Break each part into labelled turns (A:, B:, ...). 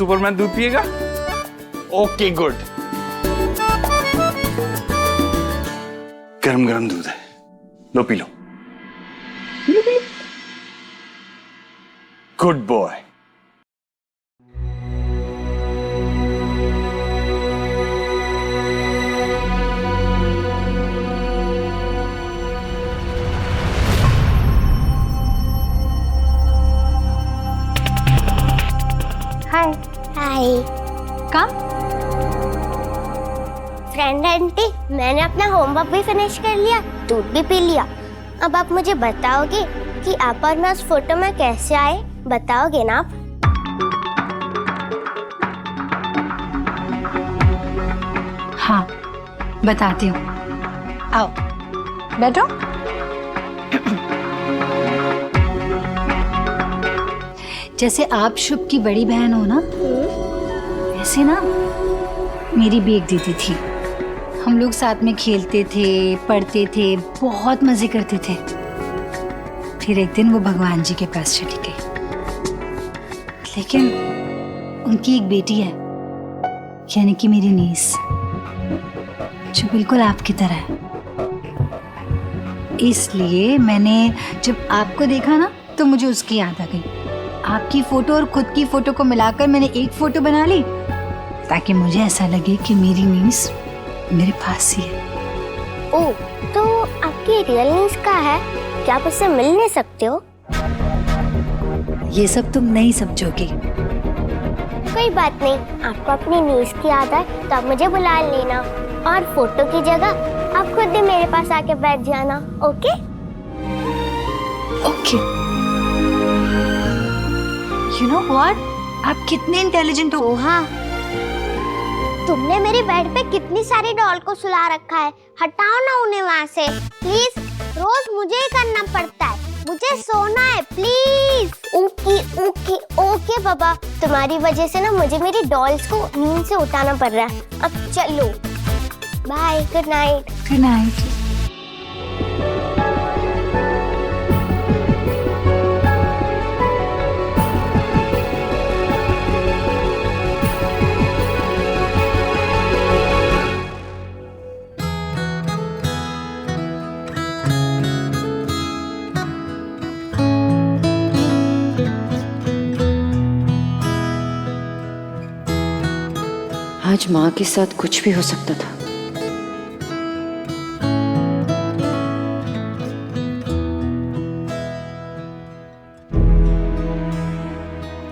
A: Superman दूध पिएगा? Okay good. गरम गरम दूध है, लो पी लो। Good boy.
B: Hi. Hi.
C: Come
B: friend aunty, मैंने अपना होमवर्क भी फिनिश कर लिया, दूध भी पी लिया। अब आप मुझे बताओगे कि आप और मैं उस फोटो में कैसे आए? बताओगे ना आप?
C: हाँ, बताती हूँ। आओ, बैठो। जैसे आप शुभ की बड़ी बहन हो ना, वैसे ना मेरी भी एक दीदी थी। हम लोग साथ में खेलते थे, पढ़ते थे, बहुत मजे करते थे। फिर एक दिन वो भगवान जी के पास चली गई। लेकिन उनकी एक बेटी है, यानी कि मेरी नीस, जो बिल्कुल आपकी तरह है। इसलिए मैंने जब आपको देखा ना, तो मुझे उसकी याद आ गई। आपकी फोटो और खुद की फोटो को मिलाकर मैंने एक फोटो बना ली, ताकि मुझे ऐसा लगे कि मेरी नीस मेरे पास ही है।
B: ओह, तो आपकी रियल नीस कहाँ है? क्या आप उससे मिल नहीं सकते हो?
C: ये सब तुम नहीं समझोगी।
B: कोई बात नहीं, आपको अपनी नीस की याद है तो आप मुझे बुला लेना, और फोटो की जगह आप खुद ही मेरे पास आके बैठ जाना। Okay?
C: Okay. You know what, आप कितने इंटेलिजेंट हो।
B: हाँ, तुमने मेरी बेड पे कितनी सारी डॉल को सुला रखा है, हटाओ ना उन्हें वहाँ से प्लीज। रोज मुझे ही करना पड़ता है, मुझे सोना है प्लीज। ओके ओके ओके बाबा, तुम्हारी वजह से ना मुझे मेरी डॉल्स को नींद से उठाना पड़ रहा है। अब चलो, bye, good night.
C: Good night.
D: आज माँ के साथ कुछ भी हो सकता था।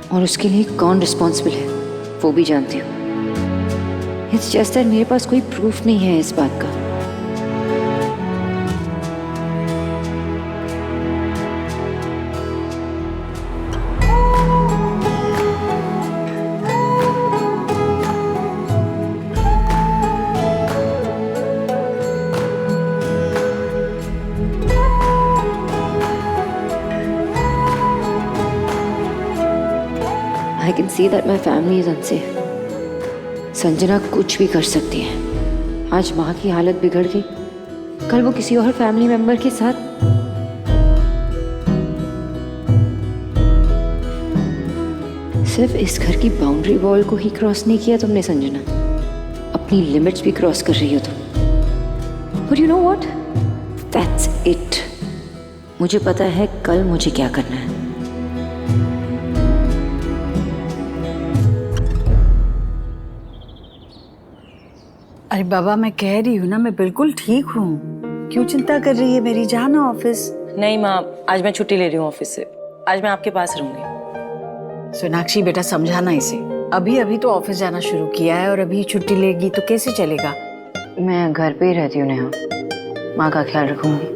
D: और उसके लिए कौन रिस्पॉन्सिबल है वो भी जानती हूँ। इट्स जस्ट दैट मेरे पास कोई प्रूफ नहीं है इस बात का। I can see that my family is unsafe. Sanjana कुछ भी कर सकती है। आज माँ की हालत बिगड़ गई, कल वो किसी और फैमिली मेंबर के साथ। सिर्फ इस घर की बाउंड्री वॉल को ही क्रॉस नहीं किया तुमने संजना, अपनी लिमिट्स भी क्रॉस कर रही हो तुम। But you know what? That's it. मुझे पता है कल मुझे क्या करना है।
E: अरे बाबा, मैं कह रही हूँ ना, मैं बिल्कुल ठीक हूँ। क्यों चिंता कर रही है मेरी? जाना ऑफिस।
F: नहीं माँ, आज मैं छुट्टी ले रही हूँ ऑफिस से। आज मैं आपके पास रहूंगी।
E: सोनाक्षी बेटा, समझाना इसे। अभी अभी तो ऑफिस जाना शुरू किया है और अभी छुट्टी लेगी तो कैसे चलेगा?
D: मैं घर पे ही रहती हूँ नेहा, माँ का ख्याल रखूंगी।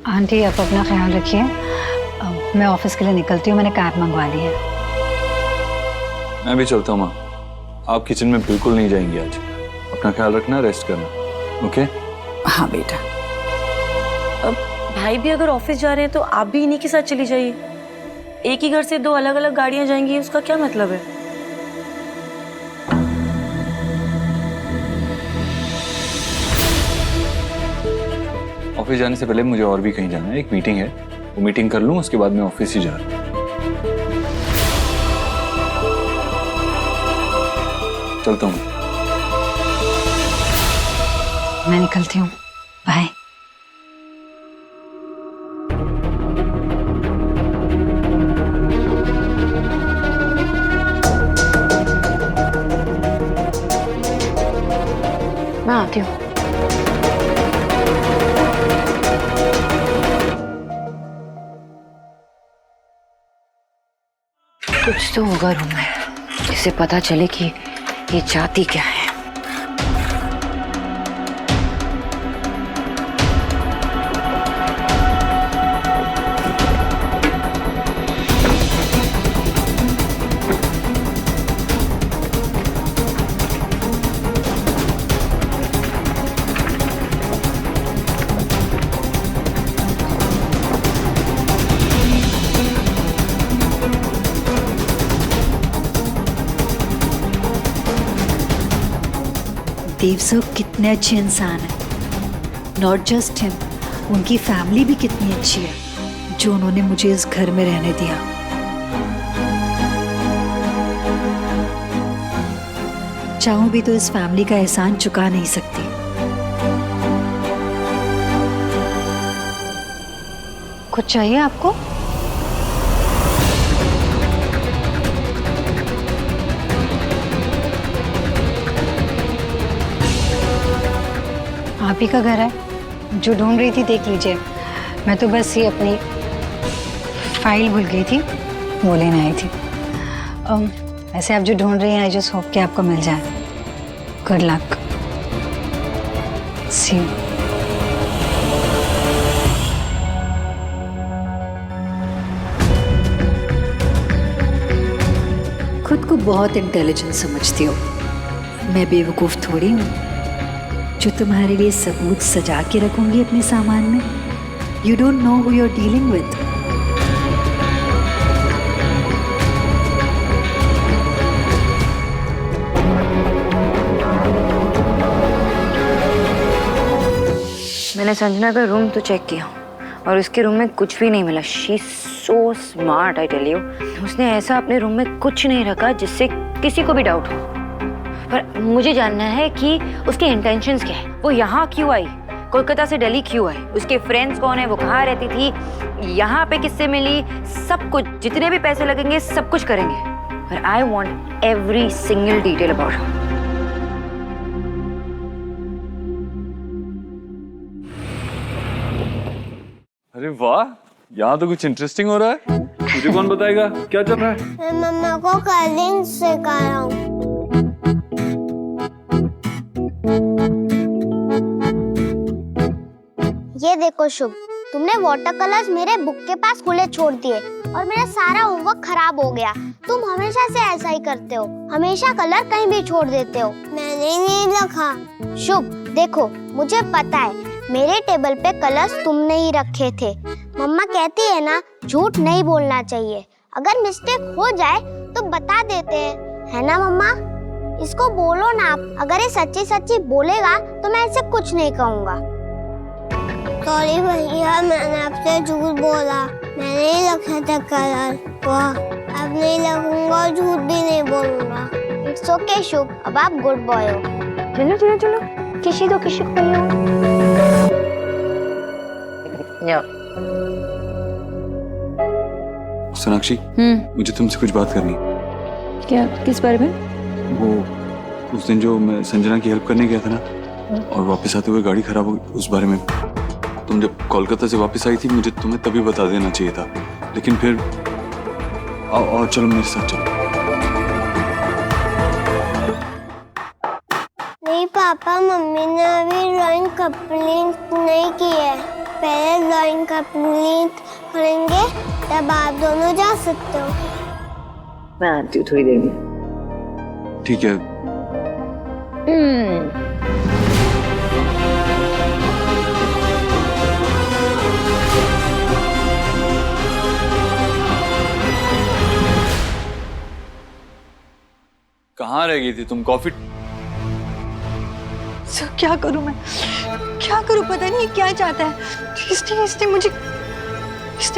C: आंटी, आप अपना ख्याल रखिए। मैं ऑफिस के लिए निकलती हूँ, मैंने कैब मंगवा ली है।
A: मैं भी चलता हूँ माँ, आप किचन में बिल्कुल नहीं जाएंगी आज। अपना ख्याल रखना, रेस्ट करना। ओके?
E: हाँ बेटा।
F: अब भाई भी अगर ऑफिस जा रहे हैं तो आप भी इन्हीं के साथ चली जाइए। एक ही घर से दो अलग अलग गाड़ियां जाएंगी, उसका क्या मतलब है?
A: ऑफिस जाने से पहले मुझे और भी कहीं जाना है, एक मीटिंग है, वो मीटिंग कर लूँ, उसके बाद मैं ऑफिस ही जा रहा हूँ। चलता हूँ।
C: मैं निकलती हूँ, बाय।
D: मैं आती हूँ। कुछ तो होगा रूम में जिससे पता चले कि ये चाहती क्या है।
C: देव सर कितने अच्छे इंसान हैं। नॉट जस्ट हिम, उनकी फैमिली भी कितनी अच्छी है जो उन्होंने मुझे इस घर में रहने दिया। चाहूं भी तो इस फैमिली का एहसान चुका नहीं सकती।
D: कुछ चाहिए आपको?
C: आप ही का घर है? जो ढूंढ रही थी देख लीजिए। मैं तो बस ये अपनी फाइल भूल गई थी, वो लेने आई थी। ऐसे आप जो ढूंढ रही हैं, आई जस्ट होप कि आपको मिल जाए। Good luck. See you. खुद को बहुत इंटेलिजेंट समझती हो, मैं बेवकूफ़ थोड़ी हूँ जो तुम्हारे लिए सबूत सजा के रखूंगी अपने सामान में। You don't know who you are dealing with.
D: मैंने संजना का रूम तो चेक किया और उसके रूम में कुछ भी नहीं मिला। She so smart, I tell you. उसने ऐसा अपने रूम में कुछ नहीं रखा जिससे किसी को भी डाउट हो। पर मुझे जानना है कि उसके इंटेंशंस क्या है। वो यहाँ क्यों आई, कोलकाता से दिल्ली क्यों आई, उसके फ्रेंड्स कौन है, वो कहाँ रहती थी, यहाँ पे किससे मिली, सब कुछ, जितने भी पैसे लगेंगे सब कुछ करेंगे। पर I want every single detail about her.
A: अरे वाह, यहाँ तो कुछ इंटरेस्टिंग हो रहा है। मुझे कौन बताएगा क्या चल रहा है?
B: मैं मम्मा को कलिंग सिखा रहा हूँ। ये देखो शुभ, तुमने वाटर कलर्स मेरे बुक के पास खुले छोड़ दिए और मेरा सारा होमवर्क खराब हो गया। तुम हमेशा से ऐसा ही करते हो, हमेशा कलर कहीं भी छोड़ देते हो। मैंने नहीं रखा। शुभ देखो, मुझे पता है मेरे टेबल पे कलर्स तुमने ही रखे थे। मम्मा कहती है ना, झूठ नहीं बोलना चाहिए। अगर मिस्टेक हो जाए तो बता देते हैं, है ना मम्मा? इसको बोलो ना आप। अगर ये सच्ची सच्ची बोलेगा तो मैं इसे कुछ नहीं कहूँगा। सॉरी भैया, मैंने आपसे झूठ बोला। मैंने ही रखा था कलर। वाह, अब नहीं लगूंगा, झूठ भी नहीं बोलूंगा। इट्स ओके शुभ, अब आप गुड बॉय हो।
D: चलो चलो चलो, किसी को भैया।
A: सोनाक्षी, मुझे तुमसे कुछ बात करनी है।
D: क्या, किस बारे में?
A: वो उस दिन जो मैं संजना की हेल्प करने गया था ना, और वापस आते हुए गाड़ी खराब हो गई, उस बारे में। तुम जब कोलकाता से वापस आई थी, मुझे तुम्हें तभी बता देना चाहिए था, लेकिन फिर आओ चलो मेरे साथ चलो।
B: नहीं पापा, मम्मी ने अभी ड्राइंग कंप्लीट नहीं की है। पहले ड्राइंग कंप्लीट करेंगे तब आप दोनों जा सकते हो।
D: मैं आती हूँ थोड़ी देर में।
A: ठीक है। कहाँ रह गई थी तुम? कॉफी।
C: सर क्या करूं मैं, क्या करूं? पता नहीं क्या चाहता है। इसने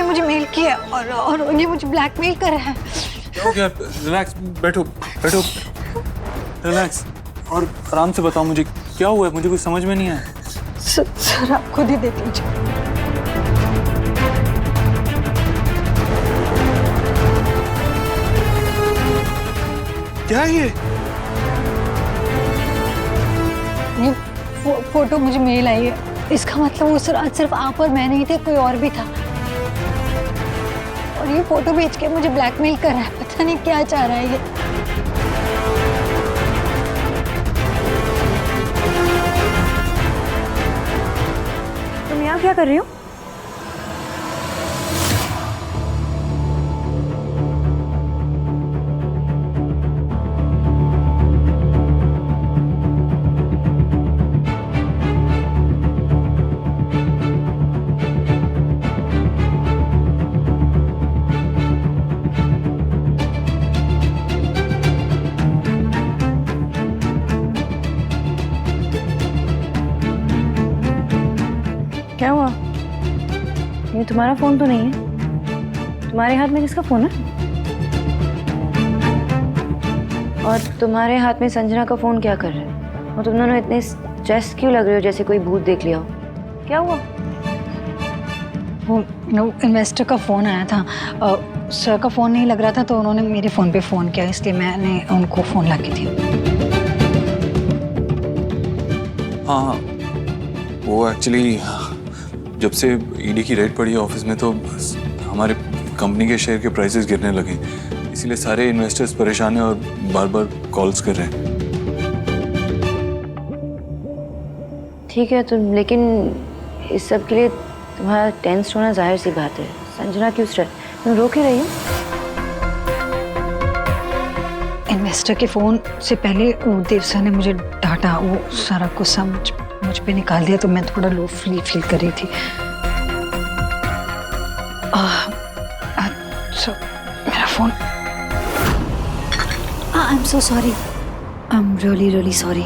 C: मुझे मेल किया और ये मुझे ब्लैकमेल कर रहा है।
A: क्या? रिलैक्स, बैठो बैठो रिलैक्स और आराम से बताओ मुझे क्या हुआ है, मुझे कुछ समझ में नहीं आया।
E: सर आप खुद ही देख लीजिए।
A: क्या है ये?
C: ये फोटो मुझे मेल आई है। इसका मतलब वो सर आज सिर्फ आप और मैं नहीं थे, कोई और भी था। और ये फोटो भेज के मुझे ब्लैकमेल कर रहा है, पता नहीं क्या चाह रहा है ये।
F: तुम यहाँ क्या कर रही हो? क्या हुआ? ये तुम्हारा फोन तो नहीं है। तुम्हारे हाथ में किसका फोन है? और तुम्हारे हाथ में संजना का फोन क्या कर रहा है? और तुम दोनों इतने स्ट्रेस क्यों लग रहे हो, जैसे कोई भूत देख लिया हो? क्या हुआ?
C: वो इन्वेस्टर का फ़ोन आया था। सर का फ़ोन नहीं लग रहा था तो उन्होंने मेरे फ़ोन पे फ़ोन किया, इसलिए मैंने उनको फ़ोन ला के दिया।
A: हाँ, वो एक्चुअली जब से ईडी की रेड पड़ी ऑफिस में तो हमारे कंपनी के शेयर के प्राइसेस गिरने लगे, इसीलिए सारे इन्वेस्टर्स परेशान हैं और बार बार कॉल्स कर रहे हैं।
F: ठीक है तुम, लेकिन इस सब के लिए तुम्हारा टेंस होना जाहिर सी बात है। संजना क्यों स्ट्रेस? तुम रो क्यों रही हो?
C: इन्वेस्टर के फ़ोन से पहले वो देव सर ने मुझे डांटा, वो सारा गुस्सा मुझ पे निकाल दिया, तो मैं थोड़ा लो फील कर रही थी। मेरा phone, I am so sorry, I am really sorry.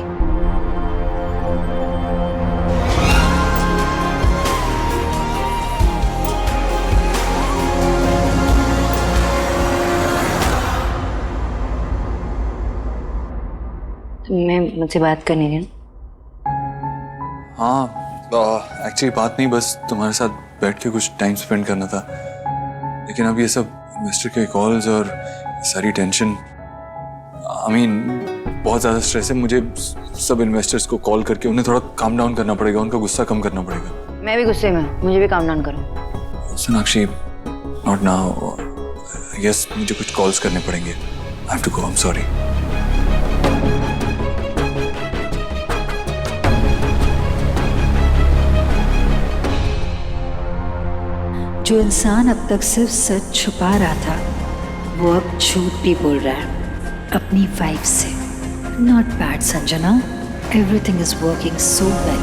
F: मैं मुझसे बात करनी थी।
A: हाँ, एक्चुअली बात नहीं, बस तुम्हारे साथ बैठ के कुछ टाइम स्पेंड करना था। लेकिन अब ये सब इन्वेस्टर के कॉल्स और सारी टेंशन, बहुत ज़्यादा स्ट्रेस है मुझे। सब इन्वेस्टर्स को कॉल करके उन्हें थोड़ा काम डाउन करना पड़ेगा, उनका गुस्सा कम करना पड़ेगा।
F: मैं भी गुस्से में हूँ, मुझे भी काम डाउन करो।
A: Sonakshi, not now. यस, मुझे कुछ कॉल्स करने पड़ेंगे। I have to go, I am sorry.
C: जो इंसान अब तक सिर्फ सच छुपा रहा था, वो अब झूठ भी बोल रहा है अपनी वाइफ से। Not bad Sanjana, everything is working so well.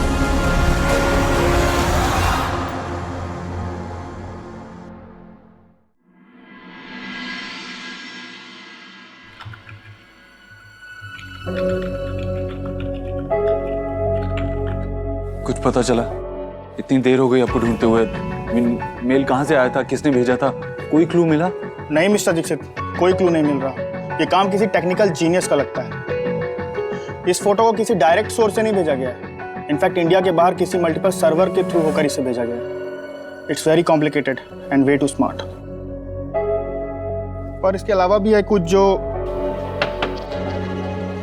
A: कुछ पता चला? इतनी देर हो गई आपको ढूंढते हुए। मेल कहाँ से आया था, किसने भेजा था, कोई क्लू मिला?
G: नहीं मिस्टर दीक्षित, कोई क्लू नहीं मिल रहा। ये काम किसी टेक्निकल जीनियस का लगता है। इस फोटो को किसी डायरेक्ट सोर्स से नहीं भेजा गया है। इनफैक्ट इंडिया के बाहर किसी मल्टीपल सर्वर के थ्रू होकर इसे भेजा गया। It's very complicated and way too smart. और इसके अलावा भी है कुछ जो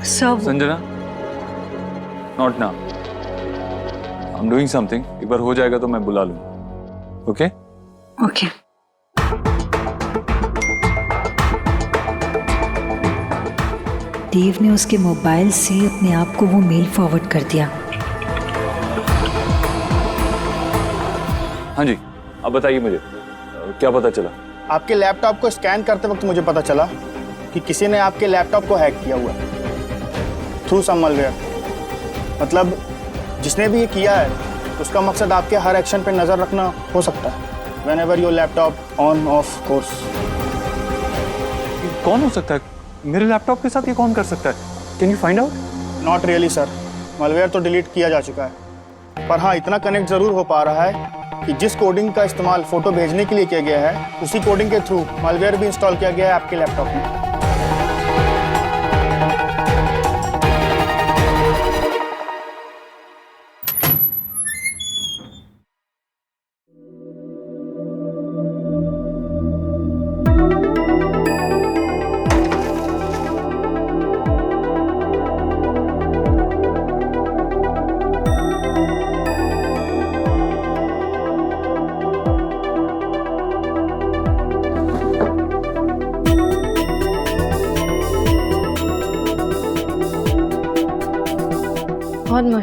A: Sanjana, not now. I am doing something. एक बार हो जाएगा तो मैं बुला लूंगा। ओके?
C: ओके। देव ने उसके मोबाइल से अपने आप को वो मेल फॉरवर्ड कर दिया।
A: हाँ जी, अब बताइए मुझे क्या पता चला?
G: आपके लैपटॉप को स्कैन करते वक्त मुझे पता चला कि किसी ने आपके लैपटॉप को हैक किया हुआ है थ्रू सम मालवेयर। मतलब जिसने भी ये किया है उसका मकसद आपके हर एक्शन पे नजर रखना हो सकता है। Whenever your laptop on off course।
A: कौन हो सकता है? मेरे लैपटॉप के साथ ये कौन कर सकता है? Can you find out?
G: Not really sir, malware तो डिलीट किया जा चुका है। पर हाँ, इतना कनेक्ट जरूर हो पा रहा है कि जिस कोडिंग का इस्तेमाल फोटो भेजने के लिए किया गया है, उसी कोडिंग के थ्रू मालवेयर भी इंस्टॉल किया गया है आपके लैपटॉप में।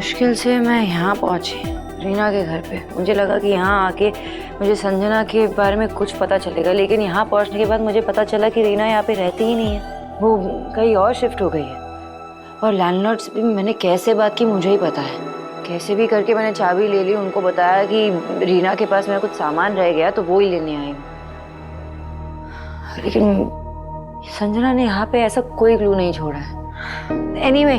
D: मुश्किल से मैं यहाँ पहुँची रीना के घर पे। मुझे लगा कि यहाँ आके मुझे संजना के बारे में कुछ पता चलेगा, लेकिन यहाँ पहुँचने के बाद मुझे पता चला कि रीना यहाँ पे रहती ही नहीं है, वो कहीं और शिफ्ट हो गई है। और लैंडलॉर्ड से भी मैंने कैसे बात की मुझे ही पता है। कैसे भी करके मैंने चाबी ले ली, उनको बताया कि रीना के पास मेरा कुछ सामान रह गया तो वो ही लेने आई हूँ। लेकिन संजना ने यहाँ पे ऐसा कोई क्लू नहीं छोड़ा है। एनीवे,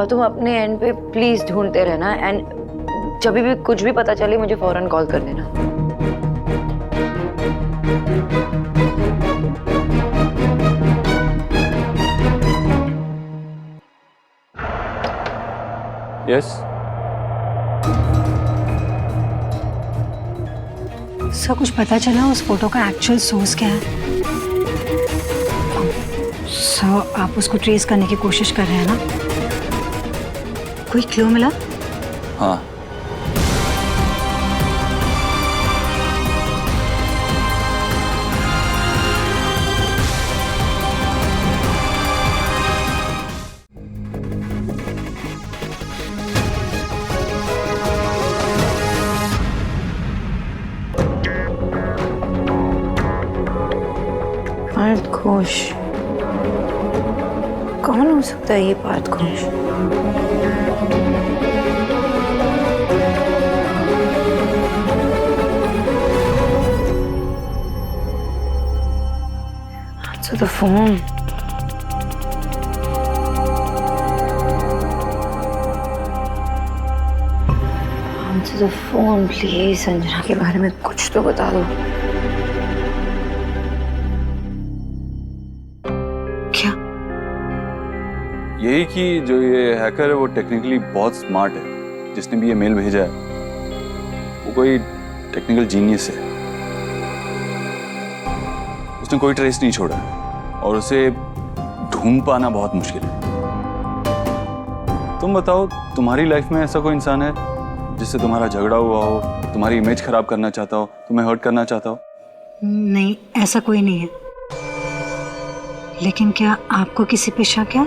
D: तुम अपने एंड पे प्लीज ढूंढते रहना, एंड जब भी कुछ भी पता चले मुझे फौरन कॉल कर देना।
A: यस
C: सर कुछ पता चला उस फोटो का एक्चुअल सोर्स क्या है? सर आप उसको ट्रेस करने की कोशिश कर रहे हैं ना? कोई क्लू मिला?
A: हाँ,
D: पार्थ घोष, कौन हो सकता है ये Partha Ghosh? Answer the phone. Answer the phone, please. Sanjana के बारे में कुछ तो बता दो।
C: क्या?
A: यही कि जो ये हैकर है वो टेक्निकली बहुत स्मार्ट है। जिसने भी ये मेल भेजा है वो कोई टेक्निकल जीनियस है। उसने कोई ट्रेस नहीं छोड़ा और उसे ढूंढ पाना बहुत मुश्किल है। तुम बताओ, तुम्हारी लाइफ में ऐसा कोई इंसान है जिससे तुम्हारा झगड़ा हुआ हो, तुम्हारी इमेज खराब करना चाहता हो, तुम्हें हर्ट करना चाहता हो?
C: नहीं, ऐसा कोई नहीं है। लेकिन क्या आपको किसी पे शक है?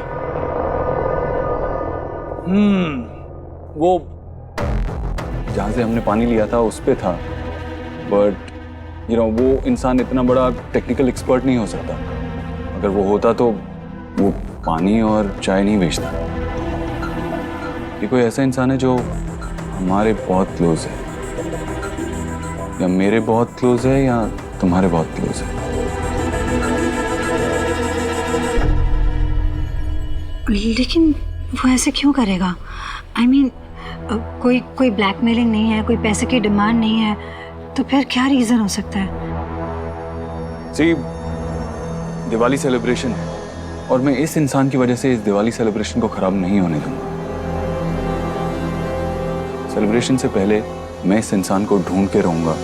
A: वो जहां से हमने पानी लिया था उस पे था, बट वो इंसान इतना बड़ा टेक्निकल एक्सपर्ट नहीं हो सकता। अगर वो होता तो वो पानी और चाय नहीं बेचता। ये कोई ऐसा इंसान है जो हमारे बहुत क्लोज है, या मेरे बहुत क्लोज है, या तुम्हारे बहुत क्लोज है।
C: लेकिन वो ऐसे क्यों करेगा? I mean, कोई ब्लैकमेलिंग नहीं है, कोई पैसे की डिमांड नहीं है, तो फिर क्या रीजन हो सकता है?
A: दिवाली सेलिब्रेशन है और मैं इस इंसान की वजह से इस दिवाली सेलिब्रेशन को खराब नहीं होने दूंगा। सेलिब्रेशन से पहले मैं इस इंसान को ढूंढ के रहूंगा,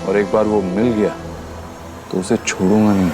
A: और एक बार वो मिल गया तो उसे छोड़ूंगा नहीं।